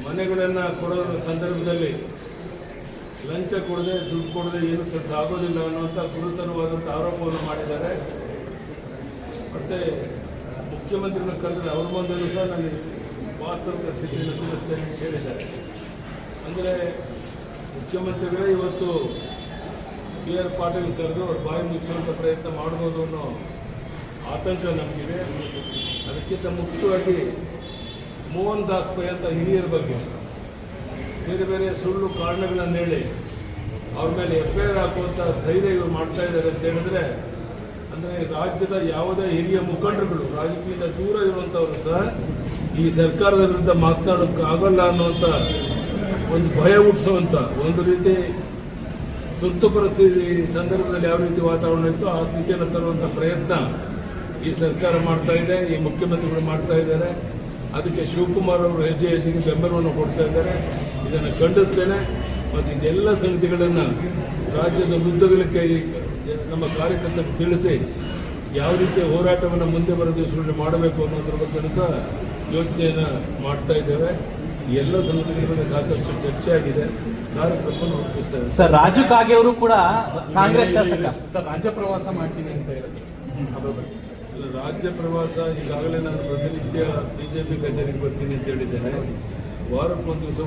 ಮನೆಗಳನ್ನು ಕೊಡೋ ಸಂದರ್ಭದಲ್ಲಿ ಲಂಚ ಕೊಡದೆ ದುಡ್ಡು ಕೊಡದೆ ಏನು ಕೆಲಸ ಆಗೋದಿಲ್ಲ ಅನ್ನುವಂಥ ಗುರುತರವಾದಂಥ ಆರೋಪವನ್ನು ಮಾಡಿದ್ದಾರೆ. ಮತ್ತು ಮುಖ್ಯಮಂತ್ರಿಗಳನ್ನ ಕರೆದ್ರೆ ಅವ್ರ ಮುಂದೆಯೂ ಸಹ ನನಗೆ ವಾಸ್ತವಿಕ ಸ್ಥಿತಿಯನ್ನು ತಿಳಿಸ್ತೇನೆ ಅಂತ ಹೇಳಿದ್ದಾರೆ. ಅಂದರೆ ಮುಖ್ಯಮಂತ್ರಿಗಳೇ ಇವತ್ತು PR ಪಾಟೀಲ್ ಕರೆದು ಅವ್ರ ಬಾಯಿ ಮುಚ್ಚುವಂಥ ಪ್ರಯತ್ನ ಮಾಡ್ಬೋದು ಅನ್ನೋ ಆತಂಕ ನಮಗಿದೆ. ಅದಕ್ಕಿಂತ ಮುಖ್ಯವಾಗಿ ಮೋಹನ್ ದಾಸ್ ಪೈ ಅಂತ ಹಿರಿಯರ ಬಗ್ಗೆ ಬೇರೆ ಬೇರೆ ಸುಳ್ಳು ಕಾರಣಗಳನ್ನು ಹೇಳಿ ಅವ್ರ ಮೇಲೆ FIR ಹಾಕುವಂಥ ಧೈರ್ಯ ಇವರು ಮಾಡ್ತಾ ಇದ್ದಾರೆ ಅಂತ ಹೇಳಿದ್ರೆ, ಅಂದರೆ ರಾಜ್ಯದ ಯಾವುದೇ ಹಿರಿಯ ಮುಖಂಡರುಗಳು ರಾಜಕೀಯದಿಂದ ದೂರ ಇರುವಂಥವರು ಸಹ ಈ ಸರ್ಕಾರದ ವಿರುದ್ಧ ಮಾತನಾಡೋಕ್ಕೆ ಆಗೋಲ್ಲ ಅನ್ನುವಂಥ ಒಂದು ಭಯ ಹುಟ್ಟಿಸುವಂಥ ಒಂದು ರೀತಿ ತುರ್ತು ಪರಿಸ್ಥಿತಿ ಸಂದರ್ಭದಲ್ಲಿ ಯಾವ ರೀತಿ ವಾತಾವರಣ ಇತ್ತು ಆ ಸ್ಥಿತಿಯನ್ನು ತರುವಂಥ ಪ್ರಯತ್ನ ಈ ಸರ್ಕಾರ ಮಾಡ್ತಾ ಇದೆ, ಈ ಮುಖ್ಯಮಂತ್ರಿಗಳು ಮಾಡ್ತಾ ಇದ್ದಾರೆ. ಅದಕ್ಕೆ ಶಿವಕುಮಾರ್ ಅವರು ಹೆಜ್ಜೆಗೆ ಬೆಂಬಲವನ್ನು ಕೊಡ್ತಾ ಇದ್ದಾರೆ. ಇದನ್ನು ಖಂಡಿಸ್ತೇನೆ. ಮತ್ತು ಇದೆಲ್ಲ ಸಂಗತಿಗಳನ್ನು ರಾಜ್ಯದ ಉದ್ದಗಲಕ್ಕೆ ನಮ್ಮ ಕಾರ್ಯಕರ್ತರಿಗೆ ತಿಳಿಸಿ ಯಾವ ರೀತಿಯ ಹೋರಾಟವನ್ನು ಮುಂದೆ ಬರೋ ದಿವಸಗಳಲ್ಲಿ ಮಾಡಬೇಕು ಅನ್ನೋದ್ರ ಬಗ್ಗೆ ಸಹ ಯೋಚನೆಯನ್ನು ಮಾಡ್ತಾ ಇದ್ದೇವೆ. ಎಲ್ಲ ಸಂಗತಿಗಳ ಬಗ್ಗೆ ಸಾಕಷ್ಟು ಚರ್ಚೆ ಆಗಿದೆ. ಕಾರ್ಯಕ್ರಮವನ್ನು ರೂಪಿಸ್ತೇವೆ. ಸರ್, ರಾಜು ಕಾಗೆ ಅವರು ಕೂಡ ಕಾಂಗ್ರೆಸ್ ಶಾಸಕ ಸರ್ ರಾಜ್ಯ ಪ್ರವಾಸ ಮಾಡ್ತೀನಿ ಅಂತ ಹೇಳಿ ರಾಜ್ಯ ಪ್ರವಾಸ ಈಗಾಗಲೇ ನಾನು ಪ್ರತಿನಿತ್ಯ BJP ಕಚೇರಿಗೆ ಬರ್ತೀನಿ ಅಂತ ಹೇಳಿದ್ದೇನೆ. ವಾರಕ್ಕೊಂದು ದಿವಸ